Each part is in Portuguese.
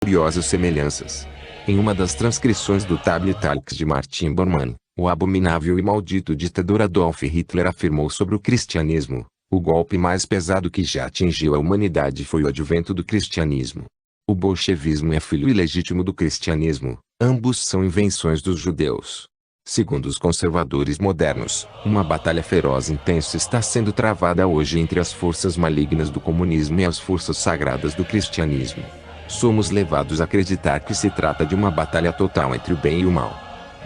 curiosas semelhanças. Em uma das transcrições do Tablet Talks de Martin Bormann, o abominável e maldito ditador Adolf Hitler afirmou sobre o cristianismo: o golpe mais pesado que já atingiu a humanidade foi o advento do cristianismo. O bolchevismo é filho ilegítimo do cristianismo, ambos são invenções dos judeus. Segundo os conservadores modernos, uma batalha feroz e intensa está sendo travada hoje entre as forças malignas do comunismo e as forças sagradas do cristianismo. Somos levados a acreditar que se trata de uma batalha total entre o bem e o mal.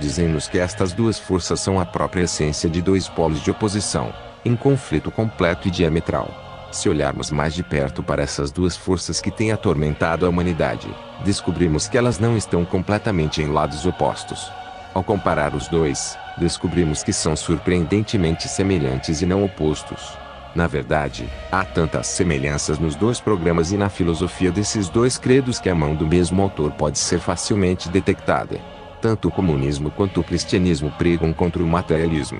Dizem-nos que estas duas forças são a própria essência de dois polos de oposição, em conflito completo e diametral. Se olharmos mais de perto para essas duas forças que têm atormentado a humanidade, descobrimos que elas não estão completamente em lados opostos. Ao comparar os dois, descobrimos que são surpreendentemente semelhantes e não opostos. Na verdade, há tantas semelhanças nos dois programas e na filosofia desses dois credos que a mão do mesmo autor pode ser facilmente detectada. Tanto o comunismo quanto o cristianismo pregam contra o materialismo.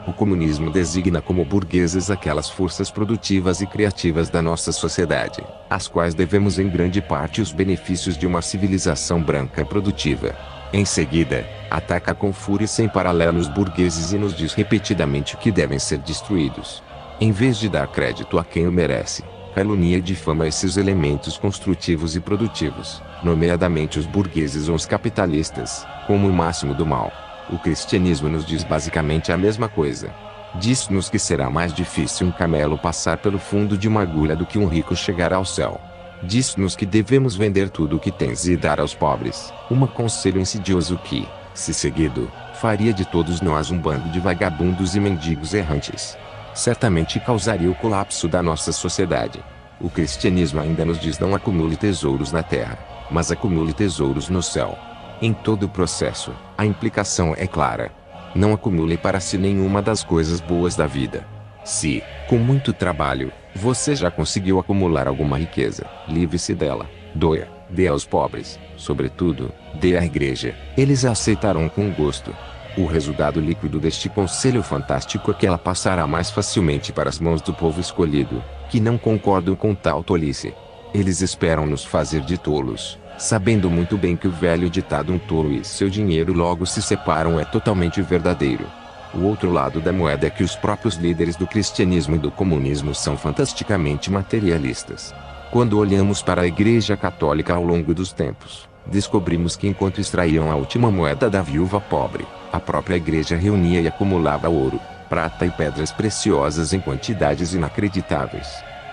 O comunismo designa como burguesas aquelas forças produtivas e criativas da nossa sociedade, às quais devemos em grande parte os benefícios de uma civilização branca produtiva. Em seguida, ataca com fúria sem paralelo os burgueses e nos diz repetidamente que devem ser destruídos. Em vez de dar crédito a quem o merece, calunia e difama esses elementos construtivos e produtivos, nomeadamente os burgueses ou os capitalistas, como o máximo do mal. O cristianismo nos diz basicamente a mesma coisa. Diz-nos que será mais difícil um camelo passar pelo fundo de uma agulha do que um rico chegar ao céu. Diz-nos que devemos vender tudo o que tens e dar aos pobres, um conselho insidioso que, se seguido, faria de todos nós um bando de vagabundos e mendigos errantes. Certamente causaria o colapso da nossa sociedade. O cristianismo ainda nos diz: não acumule tesouros na terra, mas acumule tesouros no céu. Em todo o processo, a implicação é clara. Não acumule para si nenhuma das coisas boas da vida. Se, com muito trabalho, você já conseguiu acumular alguma riqueza, livre-se dela, doa, dê aos pobres, sobretudo, dê à igreja, eles a aceitarão com gosto. O resultado líquido deste conselho fantástico é que ela passará mais facilmente para as mãos do povo escolhido, que não concordam com tal tolice. Eles esperam nos fazer de tolos, sabendo muito bem que o velho ditado "um tolo e seu dinheiro logo se separam" é totalmente verdadeiro. O outro lado da moeda é que os próprios líderes do cristianismo e do comunismo são fantasticamente materialistas. Quando olhamos para a Igreja Católica ao longo dos tempos, descobrimos que enquanto extraíam a última moeda da viúva pobre, a própria igreja reunia e acumulava ouro, prata e pedras preciosas em quantidades inacreditáveis.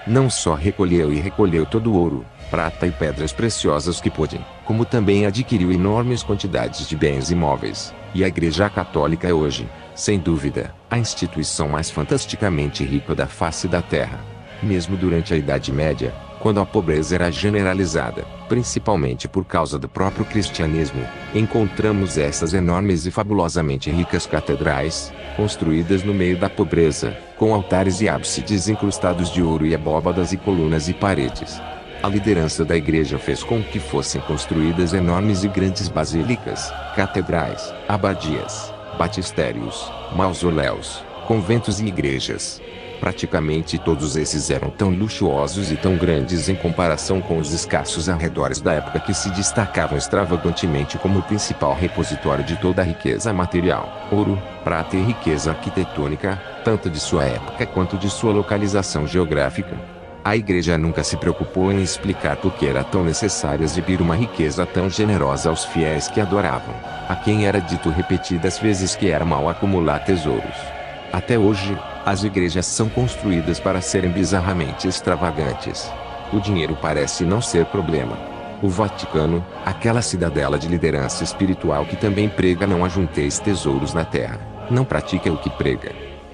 Não só recolheu todo o ouro, prata e pedras preciosas que pôde, como também adquiriu enormes quantidades de bens imóveis, e a Igreja Católica é hoje, sem dúvida, a instituição mais fantasticamente rica da face da Terra. Mesmo durante a Idade Média, quando a pobreza era generalizada, principalmente por causa do próprio cristianismo, encontramos essas enormes e fabulosamente ricas catedrais, construídas no meio da pobreza, com altares e ábsides incrustados de ouro e abóbadas e colunas e paredes. A liderança da igreja fez com que fossem construídas enormes e grandes basílicas, catedrais, abadias, batistérios, mausoléus, conventos e igrejas. Praticamente todos esses eram tão luxuosos e tão grandes em comparação com os escassos arredores da época que se destacavam extravagantemente como o principal repositório de toda a riqueza material, ouro, prata e riqueza arquitetônica, tanto de sua época quanto de sua localização geográfica. A igreja nunca se preocupou em explicar por que era tão necessário exibir uma riqueza tão generosa aos fiéis que adoravam, a quem era dito repetidas vezes que era mau acumular tesouros. Até hoje, as igrejas são construídas para serem bizarramente extravagantes. O dinheiro parece não ser problema. O Vaticano, aquela cidadela de liderança espiritual que também prega "não ajunteis tesouros na terra", não pratica o que prega.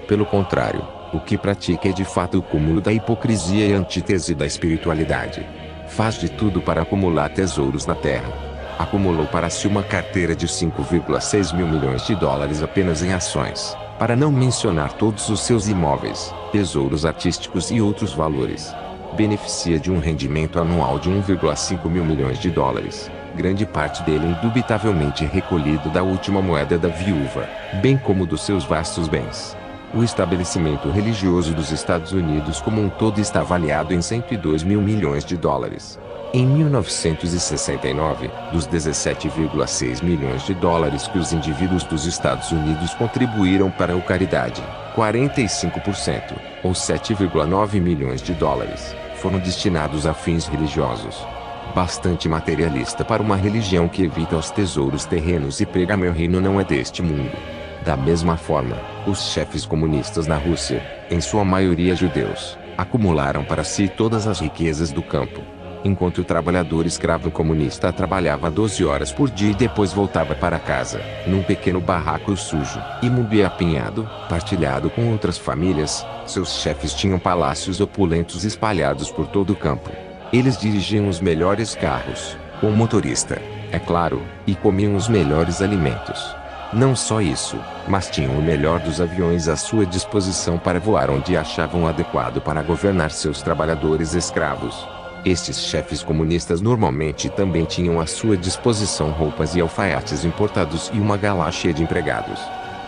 Pelo contrário, o que pratica é de fato o cúmulo da hipocrisia e a antítese da espiritualidade. Faz de tudo para acumular tesouros na terra. Acumulou para si uma carteira de 5,6 mil milhões de dólares apenas em ações, para não mencionar todos os seus imóveis, tesouros artísticos e outros valores. Beneficia de um rendimento anual de 1,5 mil milhões de dólares, grande parte dele indubitavelmente recolhido da última moeda da viúva, bem como dos seus vastos bens. O estabelecimento religioso dos Estados Unidos como um todo está avaliado em 102 mil milhões de dólares. Em 1969, dos 17,6 milhões de dólares que os indivíduos dos Estados Unidos contribuíram para a caridade, 45%, ou 7,9 milhões de dólares, foram destinados a fins religiosos. Bastante materialista para uma religião que evita os tesouros terrenos e prega meu reino não é deste mundo. Da mesma forma, os chefes comunistas na Rússia, em sua maioria judeus, acumularam para si todas as riquezas do campo. Enquanto o trabalhador escravo comunista trabalhava 12 horas por dia e depois voltava para casa, num pequeno barraco sujo, imundo e apinhado, partilhado com outras famílias, seus chefes tinham palácios opulentos espalhados por todo o campo. Eles dirigiam os melhores carros, com motorista, é claro, e comiam os melhores alimentos. Não só isso, mas tinham o melhor dos aviões à sua disposição para voar onde achavam adequado para governar seus trabalhadores escravos. Estes chefes comunistas normalmente também tinham à sua disposição roupas e alfaiates importados e uma gala cheia de empregados.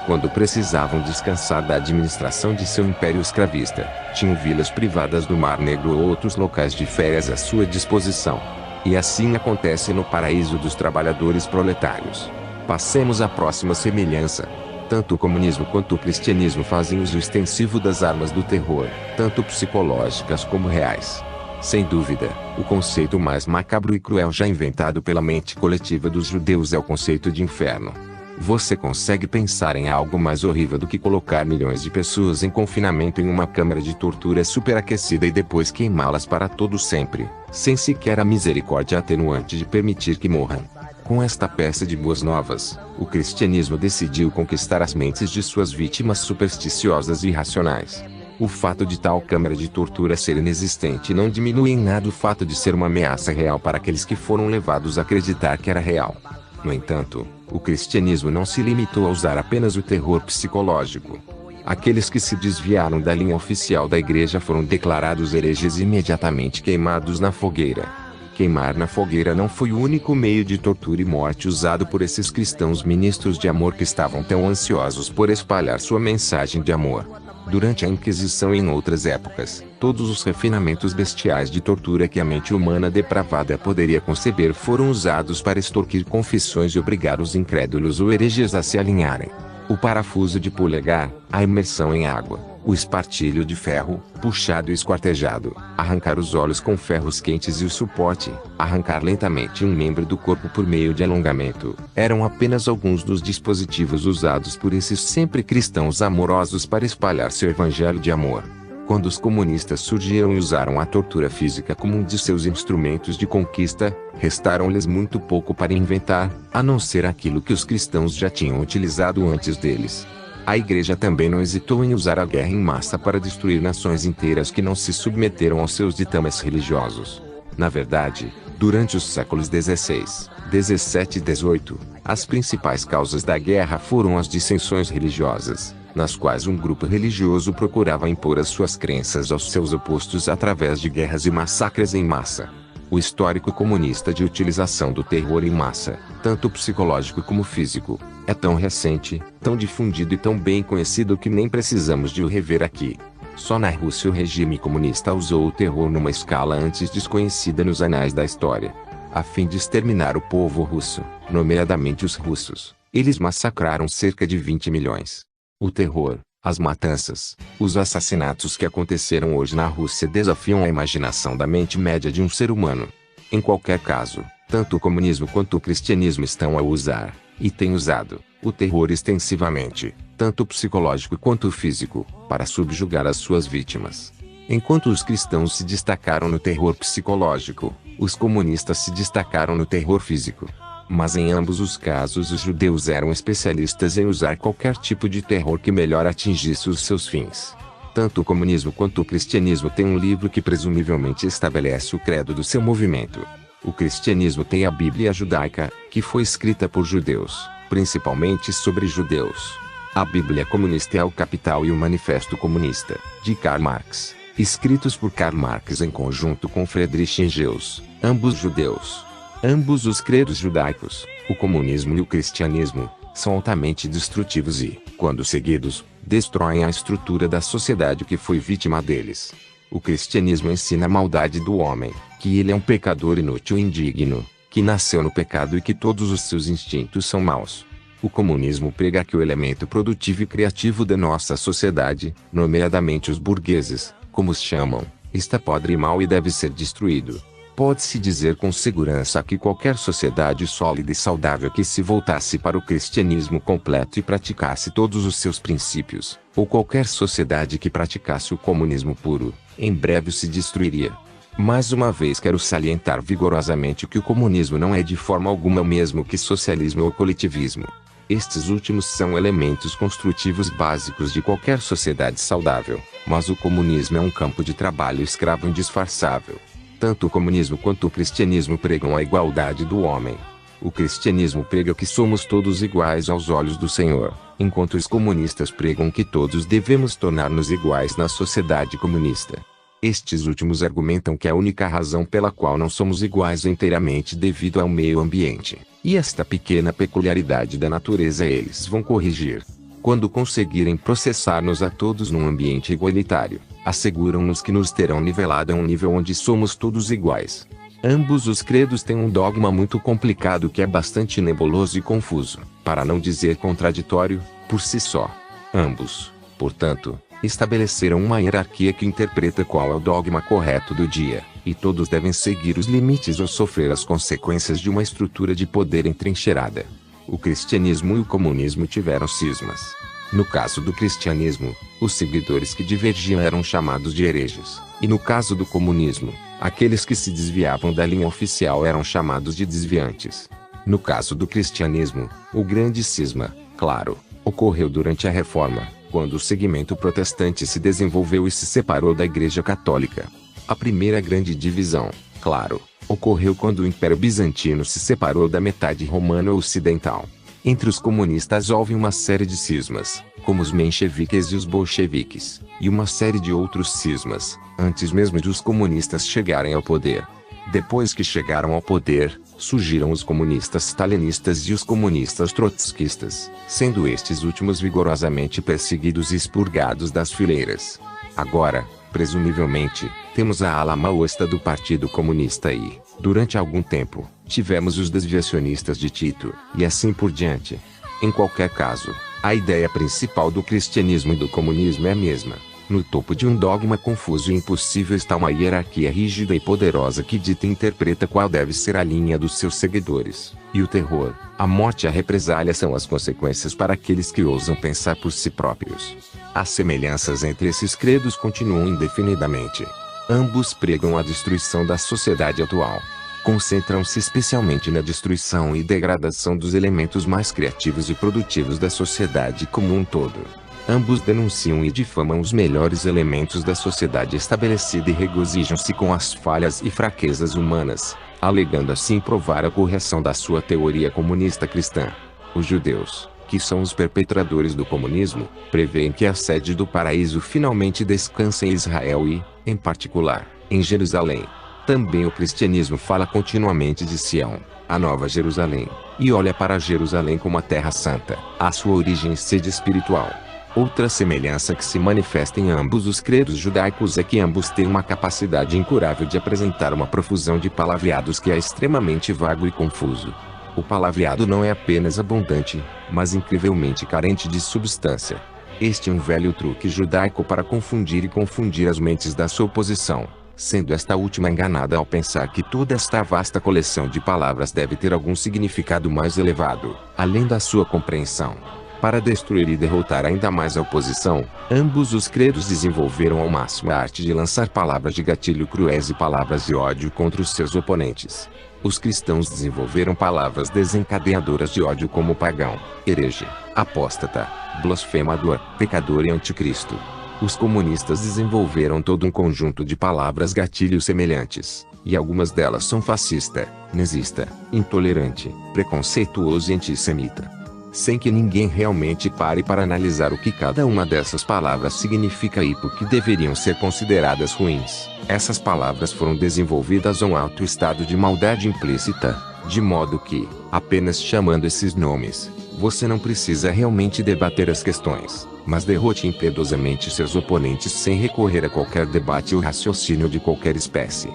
Quando precisavam descansar da administração de seu império escravista, tinham vilas privadas do Mar Negro ou outros locais de férias à sua disposição. E assim acontece no paraíso dos trabalhadores proletários. Passemos à próxima semelhança. Tanto o comunismo quanto o cristianismo fazem uso extensivo das armas do terror, tanto psicológicas como reais. Sem dúvida, o conceito mais macabro e cruel já inventado pela mente coletiva dos judeus é o conceito de inferno. Você consegue pensar em algo mais horrível do que colocar milhões de pessoas em confinamento em uma câmara de tortura superaquecida e depois queimá-las para todo sempre, sem sequer a misericórdia atenuante de permitir que morram? Com esta peça de boas novas, o cristianismo decidiu conquistar as mentes de suas vítimas supersticiosas e irracionais. O fato de tal câmara de tortura ser inexistente não diminui em nada o fato de ser uma ameaça real para aqueles que foram levados a acreditar que era real. No entanto, o cristianismo não se limitou a usar apenas o terror psicológico. Aqueles que se desviaram da linha oficial da igreja foram declarados hereges e imediatamente queimados na fogueira. Queimar na fogueira não foi o único meio de tortura e morte usado por esses cristãos ministros de amor que estavam tão ansiosos por espalhar sua mensagem de amor. Durante a Inquisição e em outras épocas, todos os refinamentos bestiais de tortura que a mente humana depravada poderia conceber foram usados para extorquir confissões e obrigar os incrédulos ou hereges a se alinharem. O parafuso de polegar, a imersão em água, o espartilho de ferro, puxado e esquartejado, arrancar os olhos com ferros quentes e o suporte, arrancar lentamente um membro do corpo por meio de alongamento, eram apenas alguns dos dispositivos usados por esses sempre cristãos amorosos para espalhar seu evangelho de amor. Quando os comunistas surgiram e usaram a tortura física como um de seus instrumentos de conquista, restaram-lhes muito pouco para inventar, a não ser aquilo que os cristãos já tinham utilizado antes deles. A igreja também não hesitou em usar a guerra em massa para destruir nações inteiras que não se submeteram aos seus ditames religiosos. Na verdade, durante os séculos XVI, XVII e XVIII, as principais causas da guerra foram as dissensões religiosas, nas quais um grupo religioso procurava impor as suas crenças aos seus opostos através de guerras e massacres em massa. O histórico comunista de utilização do terror em massa, tanto psicológico como físico, é tão recente, tão difundido e tão bem conhecido que nem precisamos de o rever aqui. Só na Rússia o regime comunista usou o terror numa escala antes desconhecida nos anais da história. A fim de exterminar o povo russo, nomeadamente os russos, eles massacraram cerca de 20 milhões. O terror, as matanças, os assassinatos que aconteceram hoje na Rússia desafiam a imaginação da mente média de um ser humano. Em qualquer caso, tanto o comunismo quanto o cristianismo estão a usar, e têm usado, o terror extensivamente, tanto psicológico quanto físico, para subjugar as suas vítimas. Enquanto os cristãos se destacaram no terror psicológico, os comunistas se destacaram no terror físico. Mas em ambos os casos os judeus eram especialistas em usar qualquer tipo de terror que melhor atingisse os seus fins. Tanto o comunismo quanto o cristianismo têm um livro que presumivelmente estabelece o credo do seu movimento. O cristianismo tem a Bíblia judaica, que foi escrita por judeus, principalmente sobre judeus. A Bíblia comunista é o Capital e o Manifesto Comunista, de Karl Marx, escritos por Karl Marx em conjunto com Friedrich Engels, ambos judeus. Ambos os credos judaicos, o comunismo e o cristianismo, são altamente destrutivos e, quando seguidos, destroem a estrutura da sociedade que foi vítima deles. O cristianismo ensina a maldade do homem, que ele é um pecador inútil e indigno, que nasceu no pecado e que todos os seus instintos são maus. O comunismo prega que o elemento produtivo e criativo da nossa sociedade, nomeadamente os burgueses, como os chamam, está podre e mau e deve ser destruído. Pode-se dizer com segurança que qualquer sociedade sólida e saudável que se voltasse para o cristianismo completo e praticasse todos os seus princípios, ou qualquer sociedade que praticasse o comunismo puro, em breve se destruiria. Mais uma vez quero salientar vigorosamente que o comunismo não é de forma alguma o mesmo que socialismo ou coletivismo. Estes últimos são elementos construtivos básicos de qualquer sociedade saudável, mas o comunismo é um campo de trabalho escravo indisfarçável. Tanto o comunismo quanto o cristianismo pregam a igualdade do homem. O cristianismo prega que somos todos iguais aos olhos do Senhor, enquanto os comunistas pregam que todos devemos tornar-nos iguais na sociedade comunista. Estes últimos argumentam que a única razão pela qual não somos iguais é inteiramente devido ao meio ambiente, e esta pequena peculiaridade da natureza eles vão corrigir. Quando conseguirem processar-nos a todos num ambiente igualitário, asseguram-nos que nos terão nivelado a um nível onde somos todos iguais. Ambos os credos têm um dogma muito complicado que é bastante nebuloso e confuso, para não dizer contraditório, por si só. Ambos, portanto, estabeleceram uma hierarquia que interpreta qual é o dogma correto do dia, e todos devem seguir os limites ou sofrer as consequências de uma estrutura de poder entrincheirada. O cristianismo e o comunismo tiveram cismas. No caso do cristianismo, os seguidores que divergiam eram chamados de hereges, e no caso do comunismo, aqueles que se desviavam da linha oficial eram chamados de desviantes. No caso do cristianismo, o grande cisma, claro, ocorreu durante a Reforma, quando o segmento protestante se desenvolveu e se separou da Igreja Católica. A primeira grande divisão, claro, ocorreu quando o Império Bizantino se separou da metade romana ocidental. Entre os comunistas houve uma série de cismas, como os mencheviques e os bolcheviques, e uma série de outros cismas, antes mesmo de os comunistas chegarem ao poder. Depois que chegaram ao poder, surgiram os comunistas stalinistas e os comunistas trotskistas, sendo estes últimos vigorosamente perseguidos e expurgados das fileiras. Agora, presumivelmente, temos a ala maoísta do Partido Comunista e, durante algum tempo, tivemos os desviacionistas de Tito, e assim por diante. Em qualquer caso, a ideia principal do cristianismo e do comunismo é a mesma. No topo de um dogma confuso e impossível está uma hierarquia rígida e poderosa que dita e interpreta qual deve ser a linha dos seus seguidores. E o terror, a morte e a represália são as consequências para aqueles que ousam pensar por si próprios. As semelhanças entre esses credos continuam indefinidamente. Ambos pregam a destruição da sociedade atual. Concentram-se especialmente na destruição e degradação dos elementos mais criativos e produtivos da sociedade como um todo. Ambos denunciam e difamam os melhores elementos da sociedade estabelecida e regozijam-se com as falhas e fraquezas humanas, alegando assim provar a correção da sua teoria comunista cristã. Os judeus, que são os perpetradores do comunismo, preveem que a sede do paraíso finalmente descansa em Israel e, em particular, em Jerusalém. Também o cristianismo fala continuamente de Sião, a Nova Jerusalém, e olha para Jerusalém como a Terra Santa, a sua origem e sede espiritual. Outra semelhança que se manifesta em ambos os credos judaicos é que ambos têm uma capacidade incurável de apresentar uma profusão de palavreados que é extremamente vago e confuso. O palavreado não é apenas abundante, mas incrivelmente carente de substância. Este é um velho truque judaico para confundir e confundir as mentes da sua oposição, sendo esta última enganada ao pensar que toda esta vasta coleção de palavras deve ter algum significado mais elevado, além da sua compreensão. Para destruir e derrotar ainda mais a oposição, ambos os credos desenvolveram ao máximo a arte de lançar palavras de gatilho cruéis e palavras de ódio contra os seus oponentes. Os cristãos desenvolveram palavras desencadeadoras de ódio como pagão, herege, apóstata, blasfemador, pecador e anticristo. Os comunistas desenvolveram todo um conjunto de palavras gatilho semelhantes, e algumas delas são fascista, nazista, intolerante, preconceituoso e antissemita. Sem que ninguém realmente pare para analisar o que cada uma dessas palavras significa e por que deveriam ser consideradas ruins. Essas palavras foram desenvolvidas a um alto estado de maldade implícita, de modo que, apenas chamando esses nomes, você não precisa realmente debater as questões. mas derrote impiedosamente seus oponentes sem recorrer a qualquer debate ou raciocínio de qualquer espécie.